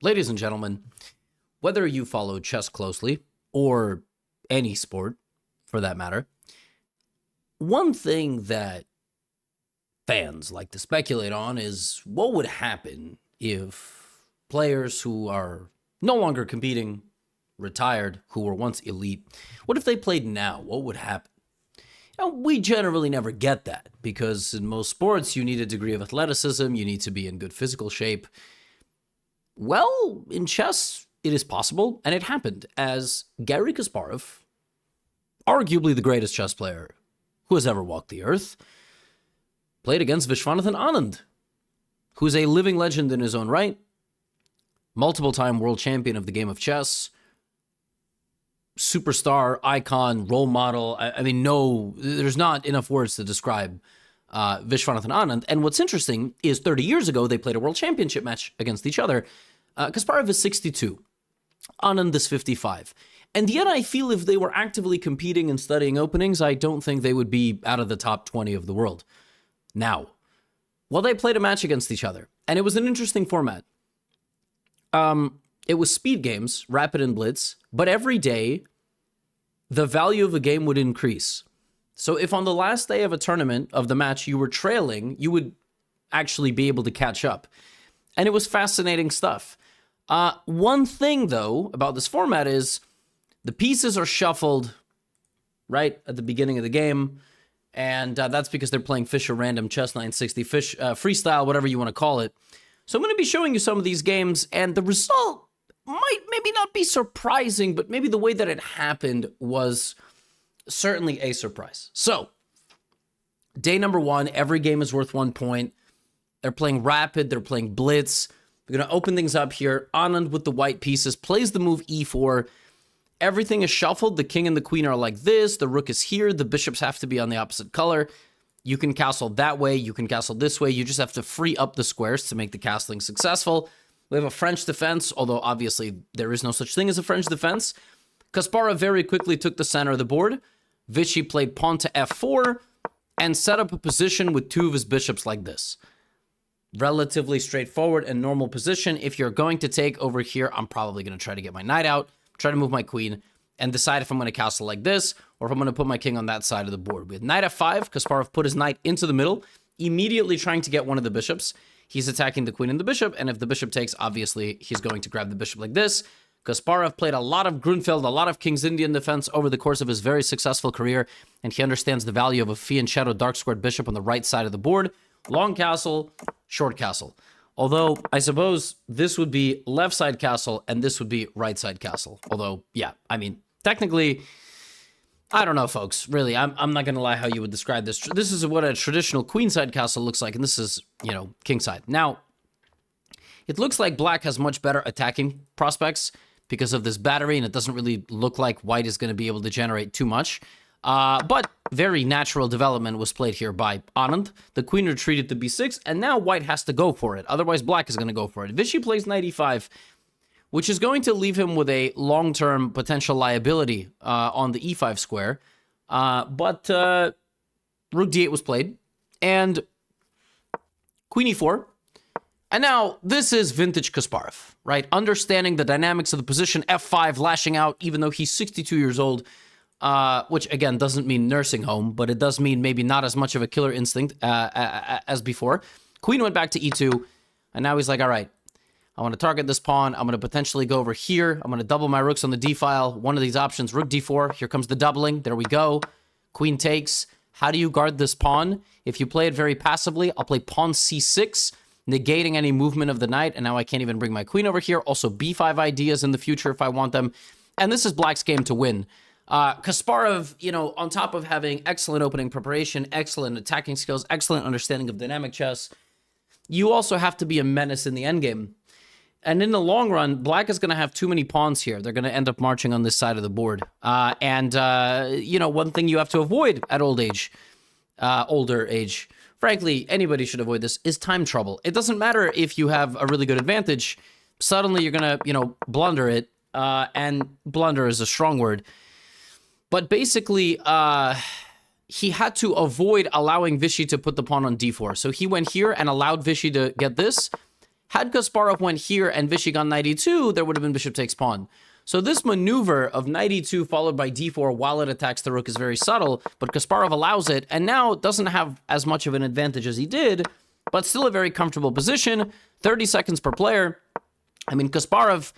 Ladies and gentlemen, whether you follow chess closely or any sport for that matter, one thing that fans like to speculate on is what would happen if players who are no longer competing, retired, who were once elite, what if they played now? What would happen? Now, we generally never get that because in most sports, you need a degree of athleticism, you need to be in good physical shape. Well, in chess, it is possible, and it happened as Garry Kasparov, arguably the greatest chess player who has ever walked the earth, played against Viswanathan Anand, who is a living legend in his own right, multiple-time world champion of the game of chess, superstar, icon, role model. I mean, no, there's not enough words to describe Viswanathan Anand. And what's interesting is 30 years ago, they played a world championship match against each other. Kasparov is 62. Anand is 55. And yet I feel if they were actively competing and studying openings, I don't think they would be out of the top 20 of the world. Now, well, they played a match against each other, and it was an interesting format. It was speed games, rapid and blitz, but every day, the value of a game would increase. So if on the last day of a tournament, of the match, you were trailing, you would actually be able to catch up. And it was fascinating stuff. One thing, though, about this format is the pieces are shuffled right at the beginning of the game, and that's because they're playing Fischer Random Chess 960, freestyle, whatever you want to call it. So I'm going to be showing you some of these games, and the result might maybe not be surprising, but maybe the way that it happened was certainly a surprise. So, day number one, every game is worth 1 point. They're playing rapid, they're playing blitz. We're going to open things up here. Anand with the white pieces plays the move e4. Everything is shuffled. The king and the queen are like this. The rook is here. The bishops have to be on the opposite color. You can castle that way. You can castle this way. You just have to free up the squares to make the castling successful. We have a French defense, although obviously there is no such thing as a French defense. Kasparov very quickly took the center of the board. Vichy played pawn to f4 and set up a position with two of his bishops like this. Relatively straightforward and normal position. If you're going to take over here, I'm probably going to try to get my knight out, try to move my queen, and decide if I'm going to castle like this or if I'm going to put my king on that side of the board. With knight f5, Kasparov put his knight into the middle, immediately trying to get one of the bishops. He's attacking the queen and the bishop, and if the bishop takes, obviously, he's going to grab the bishop like this. Kasparov played a lot of Grunfeld, a lot of King's Indian defense over the course of his very successful career, and he understands the value of a fianchetto dark squared bishop on the right side of the board. Long castle, short castle. Although, I suppose this would be left side castle, and this would be right side castle. Although, yeah, I mean, technically, I don't know, folks. Really, I'm not going to lie how you would describe this. This is what a traditional queenside castle looks like, and this is, you know, kingside. Now, it looks like black has much better attacking prospects because of this battery, and it doesn't really look like white is going to be able to generate too much. But very natural development was played here by Anand. The queen retreated to b6, and now white has to go for it. Otherwise, black is going to go for it. Vichy plays knight e5, which is going to leave him with a long-term potential liability on the e5 square. But rook d8 was played, and queen e4. And now, this is vintage Kasparov, right? Understanding the dynamics of the position, f5, lashing out, even though he's 62 years old, which, again, doesn't mean nursing home, but it does mean maybe not as much of a killer instinct as before. Queen went back to e2, and now he's like, all right, I want to target this pawn. I'm going to potentially go over here. I'm going to double my rooks on the d file. One of these options, rook d4. Here comes the doubling. There we go. Queen takes. How do you guard this pawn? If you play it very passively, I'll play pawn c6, negating any movement of the knight, and now I can't even bring my queen over here. Also, b5 ideas in the future if I want them. And this is black's game to win. Kasparov, you know, on top of having excellent opening preparation, excellent attacking skills, excellent understanding of dynamic chess, you also have to be a menace in the endgame. And in the long run, black is going to have too many pawns here. They're going to end up marching on this side of the board. You know, one thing you have to avoid at older age, frankly, anybody should avoid this, is time trouble. It doesn't matter if you have a really good advantage. Suddenly you're going to, you know, blunder it. And blunder is a strong word. But basically, he had to avoid allowing Vichy to put the pawn on d4. So he went here and allowed Vichy to get this. Had Kasparov went here and Vishy got knight e2, there would have been bishop takes pawn. So this maneuver of knight e2 followed by d4 while it attacks the rook is very subtle, but Kasparov allows it, and now doesn't have as much of an advantage as he did, but still a very comfortable position. 30 seconds per player. I mean, Kasparov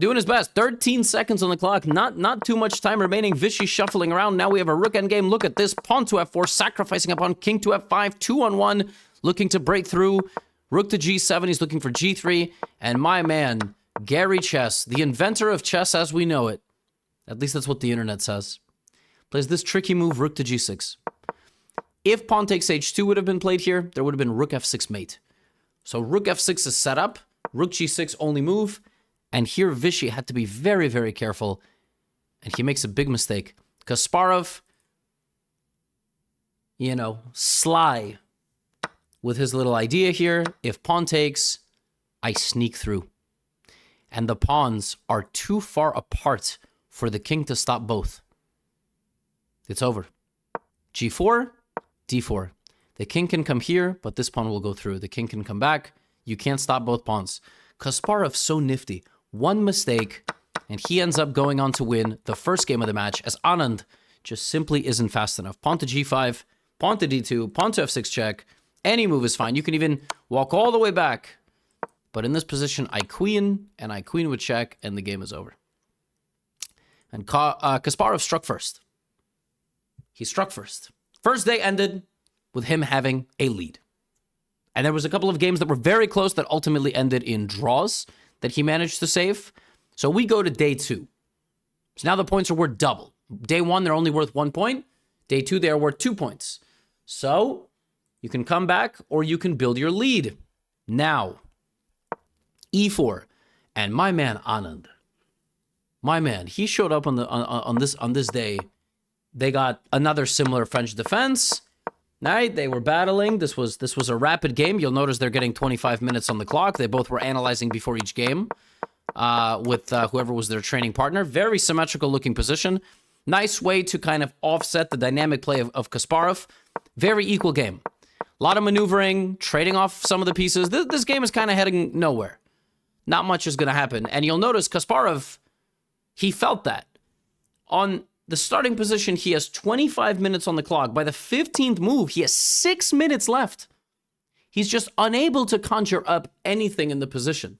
doing his best. 13 seconds on the clock. Not too much time remaining. Vishy shuffling around. Now we have a rook endgame. Look at this. Pawn to f4, sacrificing a pawn. King to f5, 2-on-1, looking to break through. Rook to g7. He's looking for g3. And my man, Gary Chess, the inventor of chess as we know it, at least that's what the internet says, plays this tricky move, rook to g6. If pawn takes h2 would have been played here, there would have been rook f6 mate. So rook f6 is set up, rook g6 only move, and here Vishy had to be very, very careful, and he makes a big mistake. Kasparov, you know, sly with his little idea here. If pawn takes, I sneak through. And the pawns are too far apart for the king to stop both. It's over. g4, d4. The king can come here, but this pawn will go through. The king can come back. You can't stop both pawns. Kasparov's so nifty. One mistake, and he ends up going on to win the first game of the match, as Anand just simply isn't fast enough. Pawn to g5, pawn to d2, pawn to f6 check. Any move is fine. You can even walk all the way back. But in this position, I queen, and I queen with check, and the game is over. And Kasparov struck first. He struck first. First day ended with him having a lead. And there was a couple of games that were very close that ultimately ended in draws that he managed to save. So we go to day 2. So now the points are worth double. Day 1, they're only worth 1 point. Day 2, they are worth 2 points. So you can come back or you can build your lead. Now, e4. And my man Anand, my man, he showed up on this day. They got another similar French defense. Right? They were battling. This was a rapid game. You'll notice they're getting 25 minutes on the clock. They both were analyzing before each game with whoever was their training partner. Very symmetrical looking position. Nice way to kind of offset the dynamic play of Kasparov. Very equal game. A lot of maneuvering, trading off some of the pieces. This game is kind of heading nowhere. Not much is going to happen. And you'll notice Kasparov, he felt that. On the starting position, he has 25 minutes on the clock. By the 15th move, he has 6 minutes left. He's just unable to conjure up anything in the position.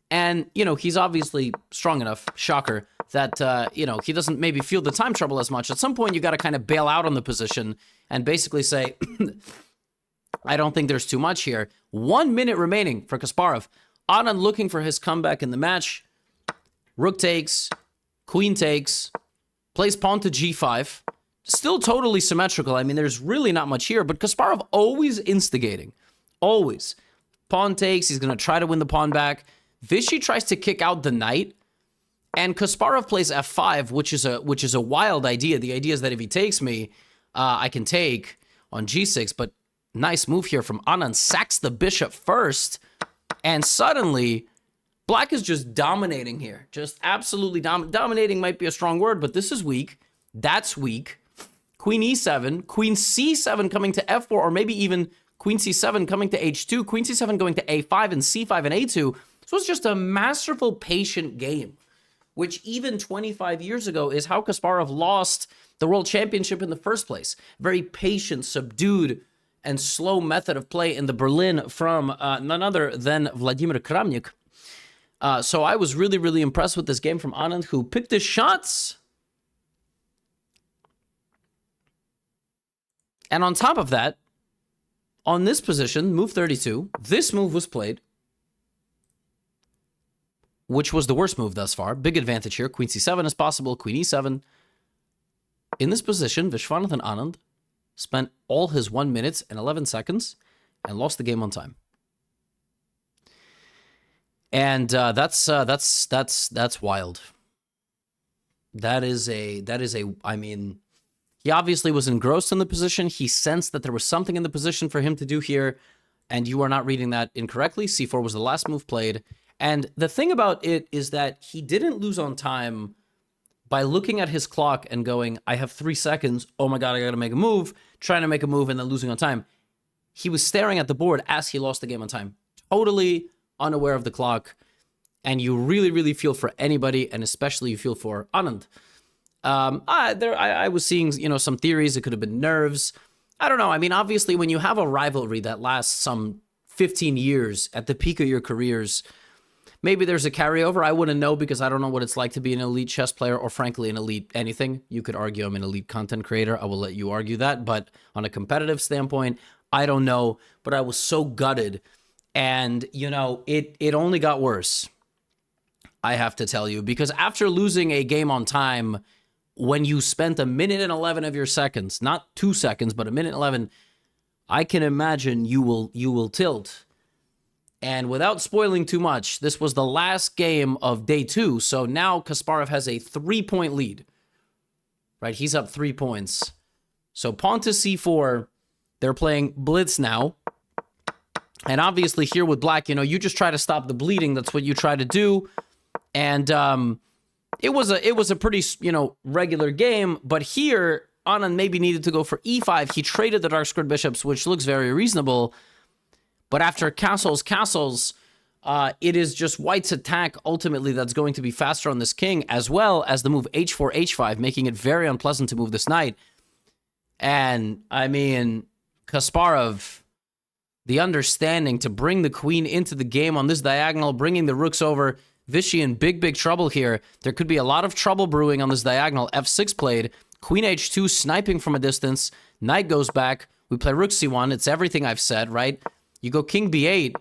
And, you know, he's obviously strong enough, shocker, that, you know, he doesn't maybe feel the time trouble as much. At some point, you got to kind of bail out on the position and basically say, I don't think there's too much here. 1 minute remaining for Kasparov. Anand looking for his comeback in the match. Rook takes, queen takes, plays pawn to g5. Still totally symmetrical. I mean, there's really not much here, but Kasparov always instigating. Always. Pawn takes, he's going to try to win the pawn back. Vishy tries to kick out the knight, and Kasparov plays f5, which is a wild idea. The idea is that if he takes me, I can take on g6, but nice move here from Anand. Sacks the bishop first, and suddenly Black is just dominating here. Just absolutely dominating might be a strong word, but this is weak. That's weak. Queen e7, queen c7 coming to f4, or maybe even queen c7 coming to h2, queen c7 going to a5 and c5 and a2. This was just a masterful, patient game, which even 25 years ago is how Kasparov lost the world championship in the first place. Very patient, subdued, and slow method of play in the Berlin from none other than Vladimir Kramnik. So I was really, really impressed with this game from Anand, who picked his shots. And on top of that, on this position, move 32, this move was played, which was the worst move thus far. Big advantage here. Queen c7 is possible, queen e7. In this position, Vishwanathan Anand spent all his 1 minute and 11 seconds and lost the game on time. And that's wild. That is a, I mean, he obviously was engrossed in the position. He sensed that there was something in the position for him to do here, and you are not reading that incorrectly. c4 was the last move played. And the thing about it is that he didn't lose on time by looking at his clock and going, I have 3 seconds. Oh my God, I got to make a move. Trying to make a move and then losing on time. He was staring at the board as he lost the game on time. Totally unaware of the clock, and you really, really feel for anybody, and especially you feel for Anand. I was seeing, some theories. It could have been nerves. I don't know. I mean, obviously, when you have a rivalry that lasts some 15 years at the peak of your careers, maybe there's a carryover. I wouldn't know because I don't know what it's like to be an elite chess player or, frankly, an elite anything. You could argue I'm an elite content creator. I will let you argue that. But on a competitive standpoint, I don't know. But I was so gutted. And, it only got worse, I have to tell you. Because after losing a game on time, when you spent 1:11 of your seconds, not 2 seconds, but 1:11, I can imagine you will tilt. And without spoiling too much, this was the last game of day 2. So now Kasparov has a 3-point lead. Right? He's up 3 points. So pawn to c4. They're playing blitz now. And obviously here with black, you just try to stop the bleeding. That's what you try to do. And it was a pretty, regular game. But here, Anand maybe needed to go for e5. He traded the dark squared bishops, which looks very reasonable. But after castles, it is just white's attack ultimately that's going to be faster on this king, as well as the move h4, h5, making it very unpleasant to move this knight. And, I mean, Kasparov, the understanding to bring the queen into the game on this diagonal, bringing the rooks over. Vishy in big, big trouble here. There could be a lot of trouble brewing on this diagonal. f6 played. Queen h2 sniping from a distance. Knight goes back. We play rook c1. It's everything I've said, right? You go king b8.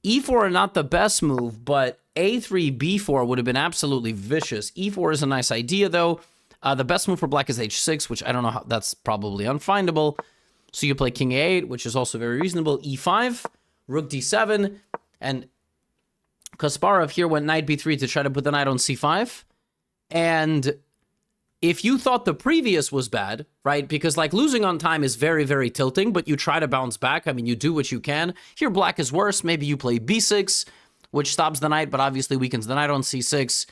e4 not the best move, but a3, b4 would have been absolutely vicious. e4 is a nice idea, though. The best move for black is h6, which I don't know how, that's probably unfindable. So you play king a8, which is also very reasonable. e5, rook d7, and Kasparov here went knight b3 to try to put the knight on c5. And if you thought the previous was bad, right? Because losing on time is very, very tilting, but you try to bounce back. I mean, you do what you can. Here, black is worse. Maybe you play b6, which stops the knight, but obviously weakens the knight on c6.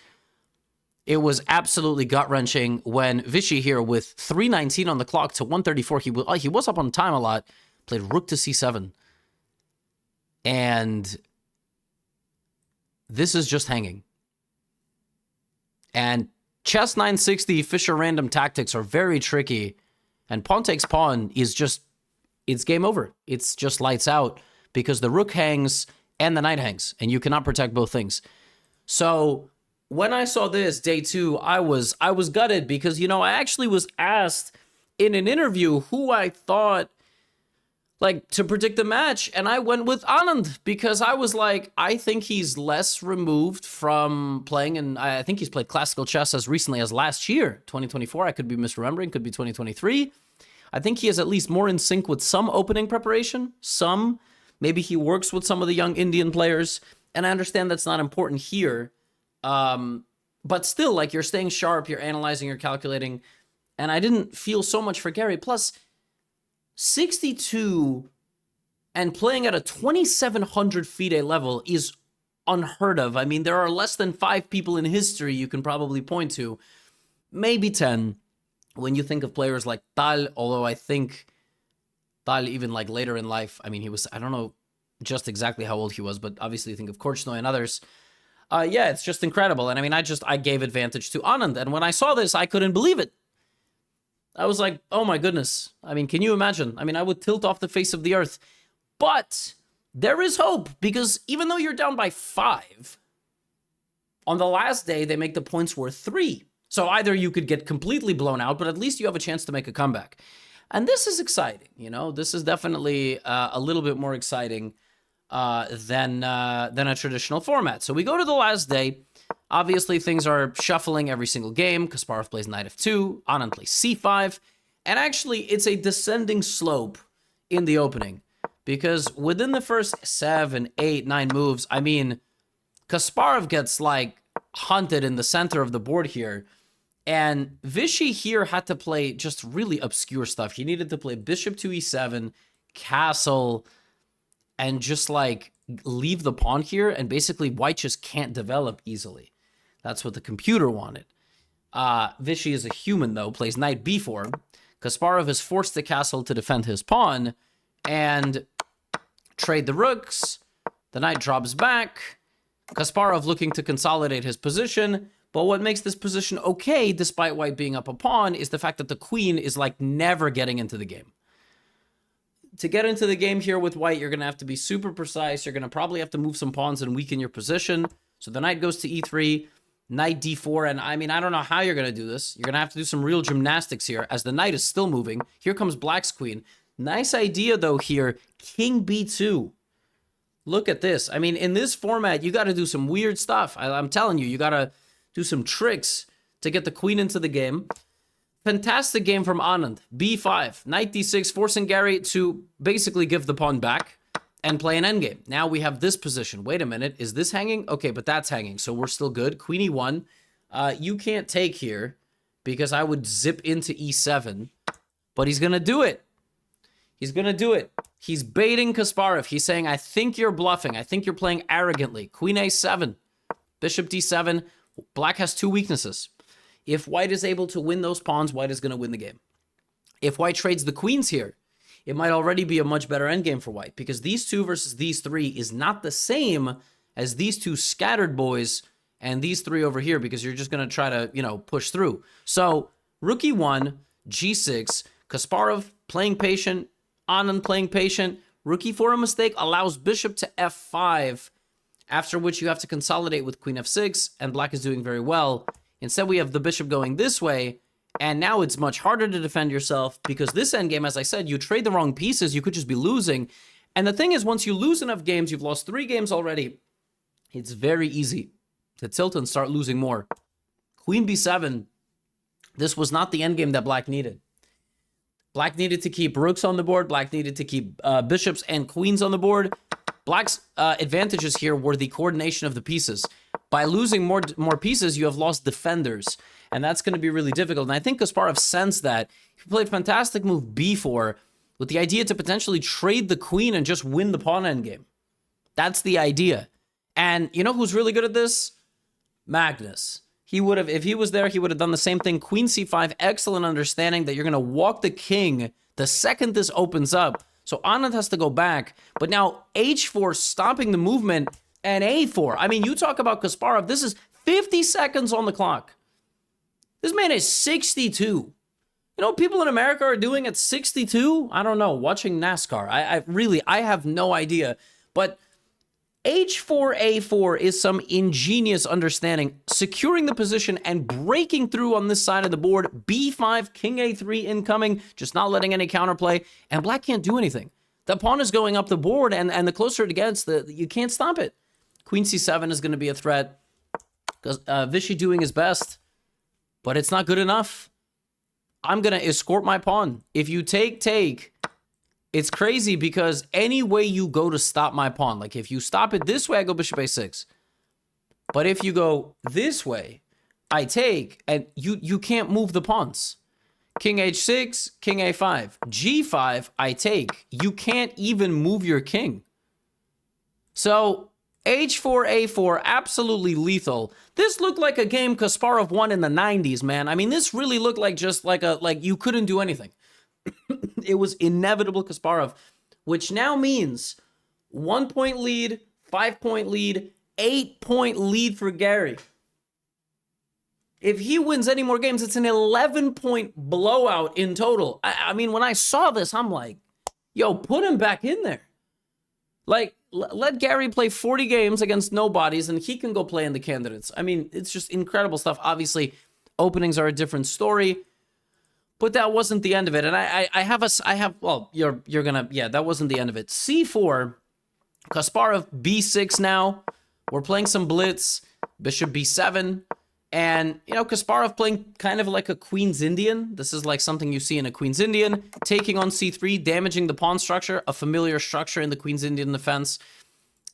It was absolutely gut-wrenching when Vishy here with 3:19 on the clock to 1:34, he was up on time a lot, played rook to c7. And this is just hanging. And chess 960, Fischer random tactics are very tricky. And pawn takes pawn is just, it's game over. It's just lights out because the rook hangs and the knight hangs. And you cannot protect both things. So when I saw this, day 2, I was gutted because, I actually was asked in an interview who I thought, to predict the match, and I went with Anand because I was like, I think he's less removed from playing, and I think he's played classical chess as recently as last year, 2024. I could be misremembering, could be 2023. I think he is at least more in sync with some opening preparation, maybe he works with some of the young Indian players, and I understand that's not important here, but still, you're staying sharp, you're analyzing, you're calculating, and I didn't feel so much for Gary. Plus, 62 and playing at a 2,700 FIDE level is unheard of. I mean, there are less than 5 people in history you can probably point to, maybe 10, when you think of players like Tal, although I think Tal, even later in life, I mean, he was, I don't know just exactly how old he was, but obviously you think of Korchnoi and others. Yeah, it's just incredible. And I mean, I gave advantage to Anand. And when I saw this, I couldn't believe it. I was like, oh my goodness. I mean, can you imagine? I mean, I would tilt off the face of the earth. But there is hope because even though you're down by 5, on the last day, they make the points worth 3. So either you could get completely blown out, but at least you have a chance to make a comeback. And this is exciting. This is definitely a little bit more exciting than a traditional format. So we go to the last day. Obviously, things are shuffling every single game. Kasparov plays knight f2. Anand plays c5. And actually, it's a descending slope in the opening. Because within the first 7, 8, 9 moves, I mean, Kasparov gets, hunted in the center of the board here. And Vishy here had to play just really obscure stuff. He needed to play bishop to e7, castle, and just, leave the pawn here. And basically, white just can't develop easily. That's what the computer wanted. Vishy is a human, though, plays knight b4. Kasparov is forced to castle to defend his pawn and trade the rooks. The knight drops back. Kasparov looking to consolidate his position. But what makes this position okay, despite white being up a pawn, is the fact that the queen is like never getting into the game. To get into the game here with white, you're going to have to be super precise. You're going to probably have to move some pawns and weaken your position. So the knight goes to e3, knight d4, and I mean, I don't know how you're going to do this. You're going to have to do some real gymnastics here as the knight is still moving. Here comes black's queen. Nice idea, though, here. King b2. Look at this. I mean, in this format, you got to do some weird stuff. I'm telling you, you got to do some tricks to get the queen into the game. Fantastic game from Anand. b5, knight d6, forcing Gary to basically give the pawn back and play an endgame. Now we have this position. Wait a minute. Is this hanging? Okay, but that's hanging, so we're still good. Queen e1. You can't take here because I would zip into e7, but he's going to do it. He's going to do it. He's baiting Kasparov. He's saying, I think you're bluffing. I think you're playing arrogantly. Queen a7, bishop d7. Black has two weaknesses. If white is able to win those pawns, white is going to win the game. If white trades the queens here, it might already be a much better endgame for white because these two versus these three is not the same as these two scattered boys and these three over here because you're just going to try to, you know, push through. So rook e1, g6, Kasparov playing patient, Anand playing patient. Rook e4 a mistake allows bishop to f5, after which you have to consolidate with queen f6, and black is doing very well. Instead, we have the bishop going this way, and now it's much harder to defend yourself because this endgame, as I said, you trade the wrong pieces, you could just be losing. And the thing is, once you lose enough games, you've lost 3 games already, it's very easy to tilt and start losing more. Queen b7, this was not the endgame that black needed. Black needed to keep rooks on the board, black needed to keep bishops and queens on the board. Black's advantages here were the coordination of the pieces. By losing more pieces, you have lost defenders, and that's going to be really difficult. And I think Kasparov sensed that. He played fantastic move b4 with the idea to potentially trade the queen and just win the pawn endgame. That's the idea. And you know who's really good at this? Magnus. He would have, if he was there, he would have done the same thing. Queen c5, excellent understanding that you're going to walk the king the second this opens up. So Anand has to go back, but now h4 stopping the movement and a4. I mean, you talk about Kasparov, this is 50 seconds on the clock. This man is 62. You know what people in America are doing at 62? I don't know, watching NASCAR. I have no idea. But h4, a4 is some ingenious understanding, securing the position and breaking through on this side of the board. b5, king a3 incoming, just not letting any counterplay, and black can't do anything. The pawn is going up the board, and the closer it gets, you can't stop it. Queen c7 is going to be a threat. Vishy doing his best, but it's not good enough. I'm going to escort my pawn. If you take, it's crazy because any way you go to stop my pawn, like if you stop it this way, I go bishop a6. But if you go this way, I take, and you can't move the pawns. King h6, king a5. g5, I take. You can't even move your king. So h4, a4, absolutely lethal. This looked like a game Kasparov won in the 90s, man. I mean, this really looked like just like you couldn't do anything. It was inevitable Kasparov, which now means 1 point lead, 5 point lead, 8 point lead for Gary. If he wins any more games, it's an 11 point blowout in total. I mean, when I saw this, I'm like, yo, put him back in there. Like, let Gary play 40 games against nobodies and he can go play in the candidates. I mean, it's just incredible stuff. Obviously, openings are a different story. But that wasn't the end of it. And that wasn't the end of it. c4, Kasparov b6 now. We're playing some blitz, bishop b7. And, you know, Kasparov playing kind of like a Queen's Indian. This is like something you see in a Queen's Indian. Taking on c3, damaging the pawn structure, a familiar structure in the Queen's Indian defense.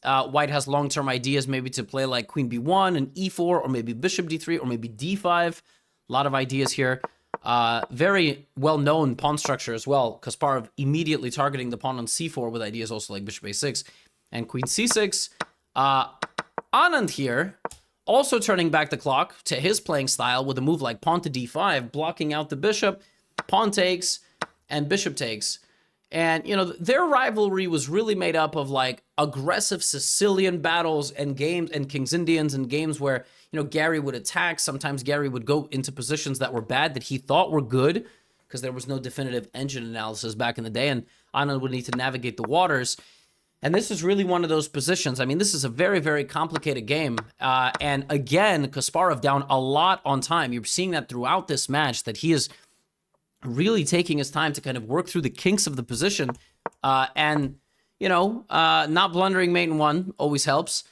White has long-term ideas maybe to play like Queen b1 and e4, or maybe bishop d3, or maybe d5. A lot of ideas here. Very well-known pawn structure as well. Kasparov immediately targeting the pawn on c4 with ideas also like bishop a6 and queen c6. Anand here also turning back the clock to his playing style with a move like pawn to d5, blocking out the bishop, pawn takes, and bishop takes. And, you know, their rivalry was really made up of like aggressive Sicilian battles and games and King's Indians and games where, you know, Gary would attack. Sometimes Gary would go into positions that were bad that he thought were good because there was no definitive engine analysis back in the day. And Anand would need to navigate the waters. And this is really one of those positions. I mean, this is a very, very complicated game. And again, Kasparov down a lot on time. You're seeing that throughout this match, that he is really taking his time to kind of work through the kinks of the position. And, you know, not blundering mate in one always helps.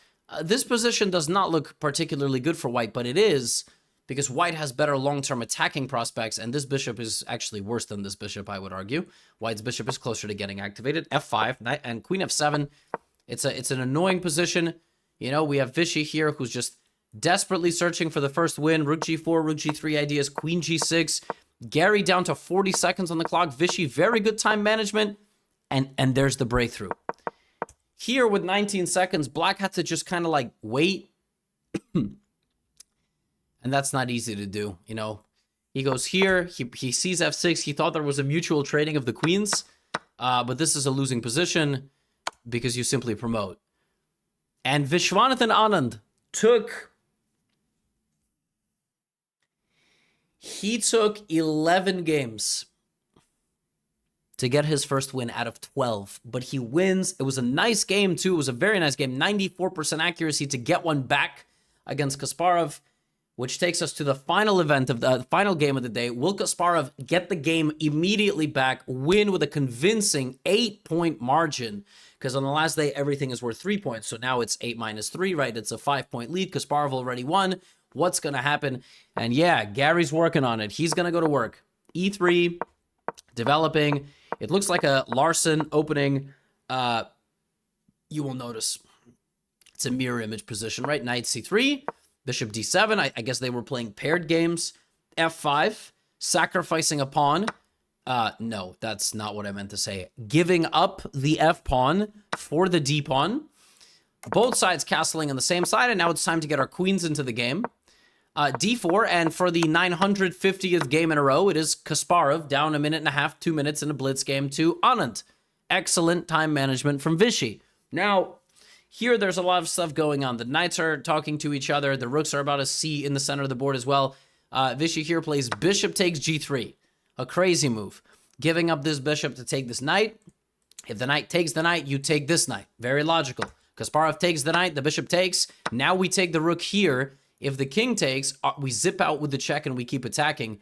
This position does not look particularly good for white, but it is because white has better long-term attacking prospects, and this bishop is actually worse than this bishop, I would argue. White's bishop is closer to getting activated. F5, knight, and queen f7. It's an annoying position. You know, we have Vishy here, who's just desperately searching for the first win. Rook g4, rook g3 ideas, queen g6. Gary down to 40 seconds on the clock. Vishy, very good time management. And there's the breakthrough. Here with 19 seconds, black had to just kind of like wait. And that's not easy to do, you know. He goes here, he sees f6. He thought there was a mutual trading of the queens. But this is a losing position because you simply promote. And Vishwanathan Anand took 11 games to get his first win out of 12, but he wins. It was a nice game too. It was a very nice game. 94% accuracy to get one back against Kasparov, which takes us to the final event of the final game of the day. Will Kasparov get the game immediately back, win with a convincing 8-point margin? Because on the last day, everything is worth 3 points. So now it's 8 minus 3, right? It's a 5-point lead. Kasparov already won. What's going to happen? And yeah, Gary's working on it. He's going to go to work. E3, developing. It looks like a Larson opening. You will notice it's a mirror image position, right? Knight c3, bishop d7. I guess they were playing paired games. f5, sacrificing a pawn. No, that's not what I meant to say. Giving up the f pawn for the d pawn. Both sides castling on the same side, and now it's time to get our queens into the game. D4, and for the 950th game in a row, it is Kasparov down a minute and a half, 2 minutes in a blitz game to Anand. Excellent time management from Vishy. Now, here there's a lot of stuff going on. The knights are talking to each other. The rooks are about to C in the center of the board as well. Vishy here plays bishop takes g3. A crazy move. Giving up this bishop to take this knight. If the knight takes the knight, you take this knight. Very logical. Kasparov takes the knight, the bishop takes. Now we take the rook here. If the king takes, we zip out with the check and we keep attacking.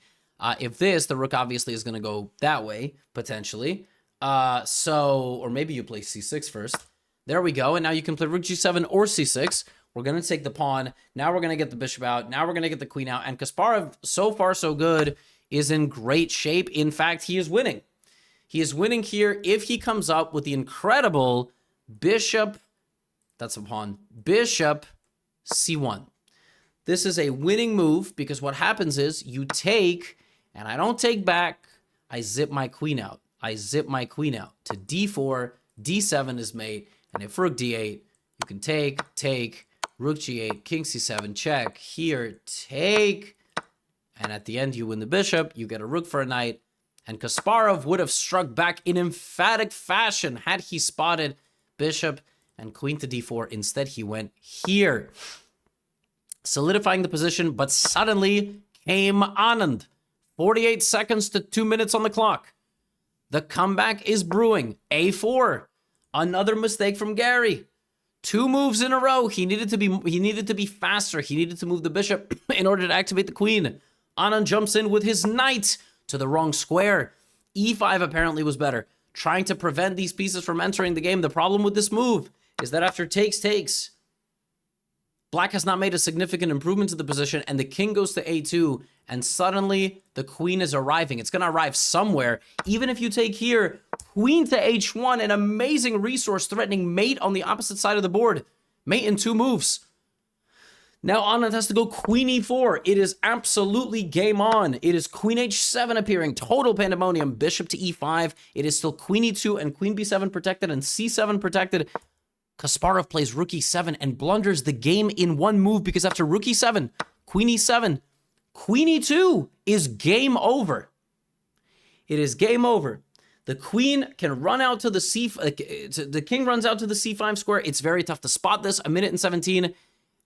If this, the rook obviously is going to go that way, potentially. Or maybe you play c6 first. There we go. And now you can play rook g7 or c6. We're going to take the pawn. Now we're going to get the bishop out. Now we're going to get the queen out. And Kasparov, so far so good, is in great shape. In fact, he is winning. He is winning here if he comes up with the incredible bishop. That's a pawn. Bishop c1. This is a winning move because what happens is you take, and I don't take back, I zip my queen out. I zip my queen out to d4, d7 is mate, and if rook d8, you can take, rook g8, king c7, check, here, take, and at the end you win the bishop, you get a rook for a knight, and Kasparov would have struck back in emphatic fashion had he spotted bishop and queen to d4. Instead, he went here, solidifying the position, but suddenly came Anand. 48 seconds to 2 minutes on the clock. The comeback is brewing. A4. Another mistake from Gary. 2 moves in a row. He needed to be faster. He needed to move the bishop in order to activate the queen. Anand jumps in with his knight to the wrong square. E5 apparently was better, trying to prevent these pieces from entering the game. The problem with this move is that after takes, black has not made a significant improvement to the position, and the king goes to a2, and suddenly the queen is arriving. It's going to arrive somewhere. Even if you take here, queen to h1, an amazing resource threatening mate on the opposite side of the board. Mate in 2 moves. Now Anand has to go queen e4. It is absolutely game on. It is queen h7 appearing. Total pandemonium. Bishop to e5. It is still queen e2 and queen b7 protected and c7 protected. Kasparov plays rook e7 and blunders the game in 1 move because after rook e7, queen e7, queen e2 is game over. It is game over. The queen can run out to the the king runs out to the c5 square. It's very tough to spot this. A minute and 17,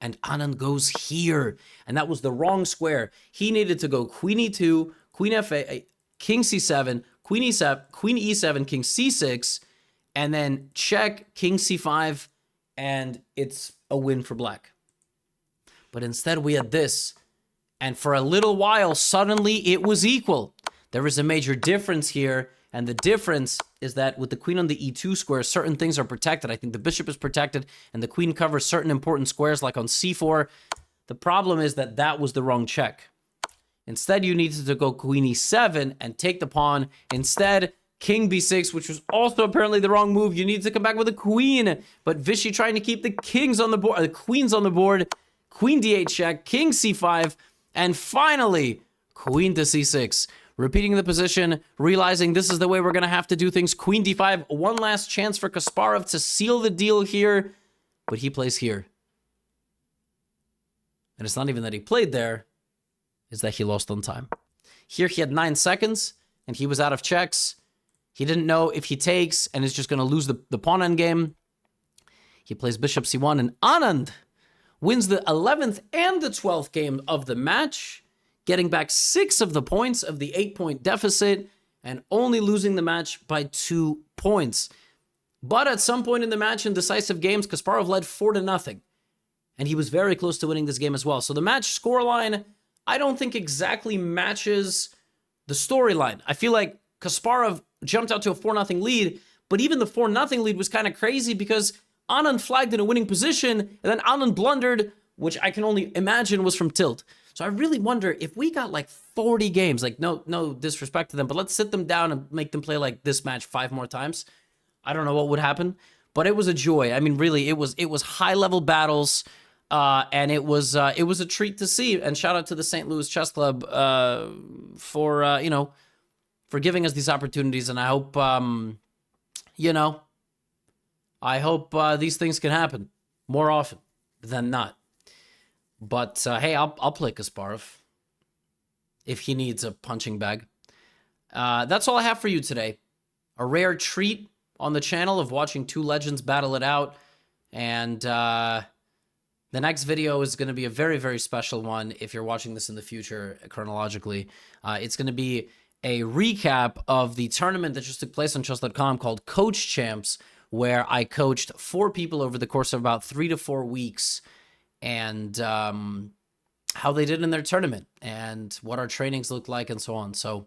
and Anand goes here, and that was the wrong square. He needed to go queen e2, queen f8, king c7, queen e7, king c6, and then check, king c5, and it's a win for black. But instead we had this, and for a little while, suddenly it was equal. There is a major difference here. And the difference is that with the queen on the e2 square, certain things are protected. I think the bishop is protected, and the queen covers certain important squares, like on c4. The problem is that that was the wrong check. Instead, you needed to go queen e7 and take the pawn. Instead, king b6, which was also apparently the wrong move. You need to come back with a queen. But Vishy trying to keep the kings on the board, the queens on the board. Queen d8 check, king c5, and finally, queen to c6. Repeating the position, realizing this is the way we're going to have to do things. Queen d5, one last chance for Kasparov to seal the deal here, but he plays here. And it's not even that he played there, it's that he lost on time. Here he had 9 seconds, and he was out of checks. He didn't know if he takes and is just going to lose the pawn endgame. He plays bishop c1, and Anand wins the 11th and the 12th game of the match, getting back 6 of the points of the 8-point deficit and only losing the match by 2 points. But at some point in the match in decisive games, Kasparov led 4-0, and he was very close to winning this game as well. So the match scoreline, I don't think exactly matches the storyline. I feel like Kasparov jumped out to a 4-0 lead, but even the 4-0 lead was kind of crazy because Anand flagged in a winning position, and then Anand blundered, which I can only imagine was from tilt. So I really wonder if we got like 40 games, like no disrespect to them, but let's sit them down and make them play like this match 5 more times. I don't know what would happen, but it was a joy. I mean, really, it was high-level battles, and it was a treat to see. And shout out to the St. Louis Chess Club for giving us these opportunities. And I hope these things can happen more often than not. But hey, I'll play Kasparov if he needs a punching bag. That's all I have for you today. A rare treat on the channel of watching 2 legends battle it out. And the next video is going to be a very, very special one if you're watching this in the future chronologically. It's going to be a recap of the tournament that just took place on chess.com called Coach Champs, where I coached 4 people over the course of about 3 to 4 weeks, and how they did in their tournament and what our trainings look like and so on. So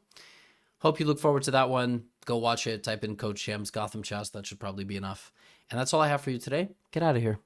hope you look forward to that one. Go watch it. Type in Coach Champs, GothamChess. That should probably be enough. And that's all I have for you today. Get out of here.